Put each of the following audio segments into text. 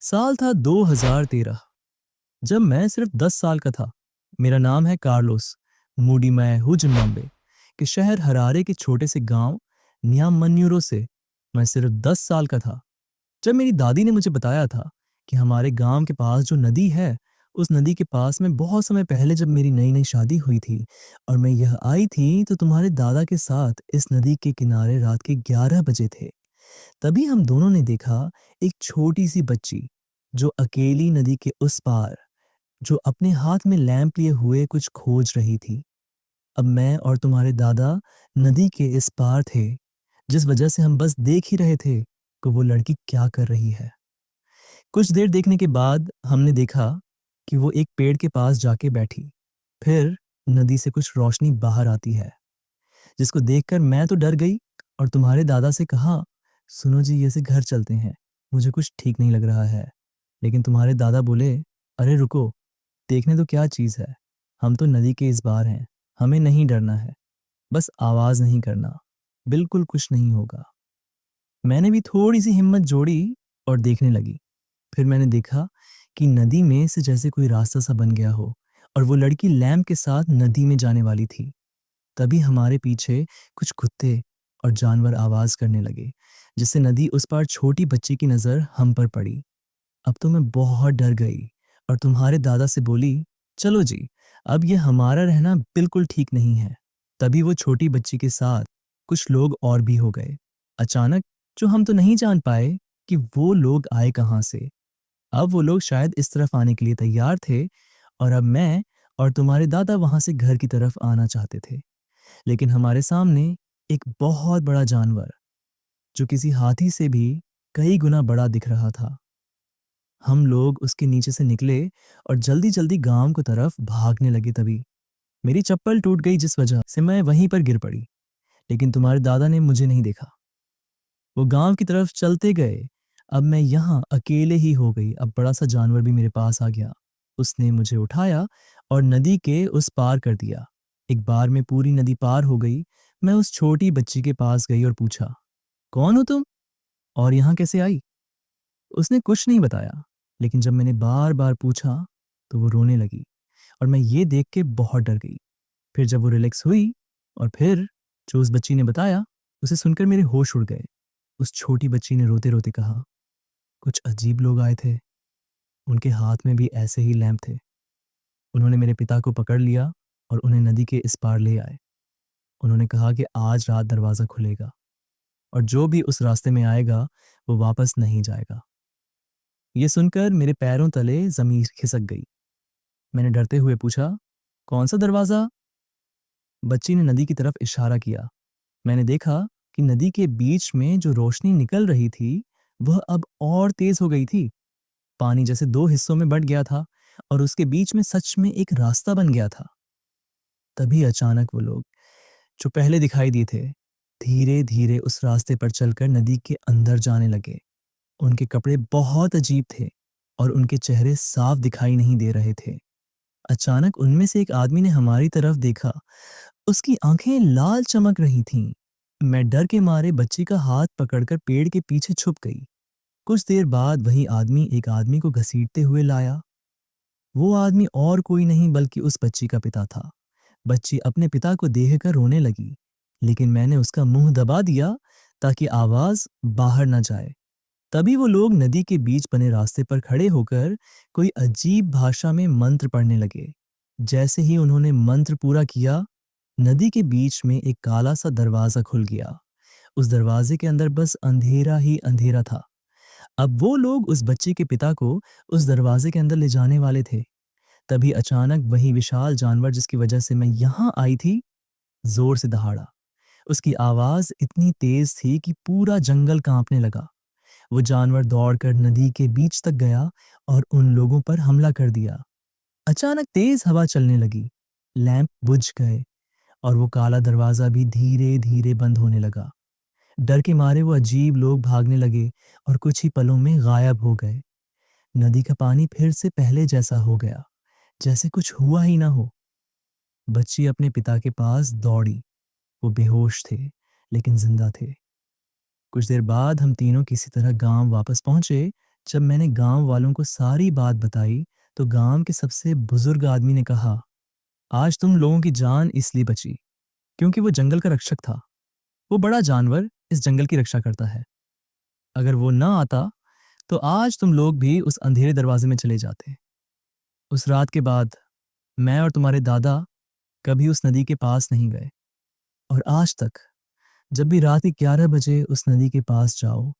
साल था 2013 जब मैं सिर्फ 10 साल का था। मेरा नाम है कार्लोस। मूडी मैं हूँ जिम्बाब्वे के शहर हरारे के छोटे से गांव न्यामन्यूरो से। मैं सिर्फ 10 साल का था जब मेरी दादी ने मुझे बताया था कि हमारे गांव के पास जो नदी है, उस नदी के पास में बहुत समय पहले जब मेरी नई नई शादी हुई थी और मैं यह आई थी तो तुम्हारे दादा के साथ इस नदी के किनारे रात के 11 बजे थे। तभी हम दोनों ने देखा एक छोटी सी बच्ची जो अकेली नदी के उस पार, जो अपने हाथ में लैंप लिए हुए कुछ खोज रही थी। अब मैं और तुम्हारे दादा नदी के इस पार थे, जिस वजह से हम बस देख ही रहे थे कि वो लड़की क्या कर रही है। कुछ देर देखने के बाद हमने देखा कि वो एक पेड़ के पास जाके बैठी। फिर नदी से कुछ रोशनी बाहर आती है, जिसको देखकर मैं तो डर गई और तुम्हारे दादा से कहा, सुनो जी, ये से घर चलते हैं, मुझे कुछ ठीक नहीं लग रहा है। लेकिन तुम्हारे दादा बोले, अरे रुको, देखने तो क्या चीज़ है, हम तो नदी के इस पार हैं, हमें नहीं डरना है, बस आवाज़ नहीं करना, बिल्कुल कुछ नहीं होगा। मैंने भी थोड़ी सी हिम्मत जोड़ी और देखने लगी। फिर मैंने देखा कि नदी में से जैसे कोई रास्ता सा बन गया हो और वो लड़की लैंप के साथ नदी में जाने वाली थी। तभी हमारे पीछे कुछ कुत्ते और जानवर आवाज़ करने लगे, जिससे नदी उस पार छोटी बच्ची की नज़र हम पर पड़ी। अब तो मैं बहुत डर गई और तुम्हारे दादा से बोली, चलो जी, अब ये हमारा रहना बिल्कुल ठीक नहीं है। तभी वो छोटी बच्ची के साथ कुछ लोग और भी हो गए अचानक, जो हम तो नहीं जान पाए कि वो लोग आए कहाँ से। अब वो लोग शायद इस तरफ आने के लिए तैयार थे और अब मैं और तुम्हारे दादा वहां से घर की तरफ आना चाहते थे। लेकिन हमारे सामने एक बहुत बड़ा जानवर, जो किसी हाथी से भी कई गुना बड़ा दिख रहा था। हम लोग उसके नीचे से निकले और जल्दी जल्दी गांव की तरफ भागने लगे। तभी मेरी चप्पल टूट गई, जिस वजह से मैं वहीं पर गिर पड़ी। लेकिन तुम्हारे दादा ने मुझे नहीं देखा, वो गांव की तरफ चलते गए। अब मैं यहाँ अकेले ही हो गई। अब बड़ा सा जानवर भी मेरे पास आ गया। उसने मुझे उठाया और नदी के उस पार कर दिया। एक बार में पूरी नदी पार हो गई। मैं उस छोटी बच्ची के पास गई और पूछा, कौन हो तुम और यहाँ कैसे आई? उसने कुछ नहीं बताया, लेकिन जब मैंने बार बार पूछा तो वो रोने लगी और मैं ये देख के बहुत डर गई। फिर जब वो रिलैक्स हुई और फिर जो उस बच्ची ने बताया, उसे सुनकर मेरे होश उड़ गए। उस छोटी बच्ची ने रोते रोते कहा, कुछ अजीब लोग आए थे, उनके हाथ में भी ऐसे ही लैंप थे। उन्होंने मेरे पिता को पकड़ लिया और उन्हें नदी के इस पार ले आए। उन्होंने कहा कि आज रात दरवाज़ा खुलेगा और जो भी उस रास्ते में आएगा वो वापस नहीं जाएगा। ये सुनकर मेरे पैरों तले जमीन खिसक गई। मैंने डरते हुए पूछा, कौन सा दरवाज़ा? बच्ची ने नदी की तरफ इशारा किया। मैंने देखा कि नदी के बीच में जो रोशनी निकल रही थी, वह अब और तेज हो गई थी। पानी जैसे दो हिस्सों में बंट गया था और उसके बीच में सच में एक रास्ता बन गया था। तभी अचानक वो लोग जो पहले दिखाई दिए थे, धीरे धीरे उस रास्ते पर चलकर नदी के अंदर जाने लगे। उनके कपड़े बहुत अजीब थे और उनके चेहरे साफ दिखाई नहीं दे रहे थे। अचानक उनमें से एक आदमी ने हमारी तरफ देखा। उसकी आंखें लाल चमक रही थीं। मैं डर के मारे बच्ची का हाथ पकड़कर पेड़ के पीछे छुप गई। कुछ देर बाद वही आदमी एक आदमी को घसीटते हुए लाया। वो आदमी और कोई नहीं बल्कि उस बच्ची का पिता था। बच्ची अपने पिता को देखकर रोने लगी, लेकिन मैंने उसका मुंह दबा दिया ताकि आवाज बाहर न जाए। तभी वो लोग नदी के बीच बने रास्ते पर खड़े होकर कोई अजीब भाषा में मंत्र पढ़ने लगे। जैसे ही उन्होंने मंत्र पूरा किया, नदी के बीच में एक काला सा दरवाजा खुल गया। उस दरवाजे के अंदर बस अंधेरा ही अंधेरा था। अब वो लोग उस बच्चे के पिता को उस दरवाजे के अंदर ले जाने वाले थे। तभी अचानक वही विशाल जानवर जिसकी वजह से मैं यहाँ आई थी, जोर से दहाड़ा। उसकी आवाज इतनी तेज थी कि पूरा जंगल कांपने लगा। वो जानवर दौड़कर नदी के बीच तक गया और उन लोगों पर हमला कर दिया। अचानक तेज हवा चलने लगी, लैंप बुझ गए और वो काला दरवाजा भी धीरे धीरे बंद होने लगा। डर के मारे वो अजीब लोग भागने लगे और कुछ ही पलों में गायब हो गए। नदी का पानी फिर से पहले जैसा हो गया, जैसे कुछ हुआ ही ना हो। बच्ची अपने पिता के पास दौड़ी। वो बेहोश थे, लेकिन जिंदा थे। कुछ देर बाद हम तीनों किसी तरह गांव वापस पहुंचे, जब मैंने गांव वालों को सारी बात बताई तो गांव के सबसे बुजुर्ग आदमी ने कहा, आज तुम लोगों की जान इसलिए बची क्योंकि वो जंगल का रक्षक था। वो बड़ा जानवर इस जंगल की रक्षा करता है। अगर वो ना आता तो आज तुम लोग भी उस अंधेरे दरवाजे में चले जाते। उस रात के बाद मैं और तुम्हारे दादा कभी उस नदी के पास नहीं गए, और आज तक जब भी रात के 11 बजे उस नदी के पास जाओ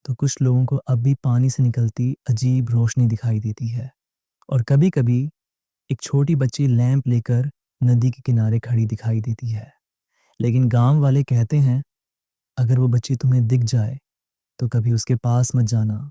तो कुछ लोगों को अब भी पानी से निकलती अजीब रोशनी दिखाई देती है। और कभी-कभी एक छोटी बच्ची लैंप लेकर नदी के किनारे खड़ी दिखाई देती है। लेकिन गांव वाले कहते हैं, अगर वो बच्ची तुम्हें दिख जाए तो कभी उसके पास मत जाना,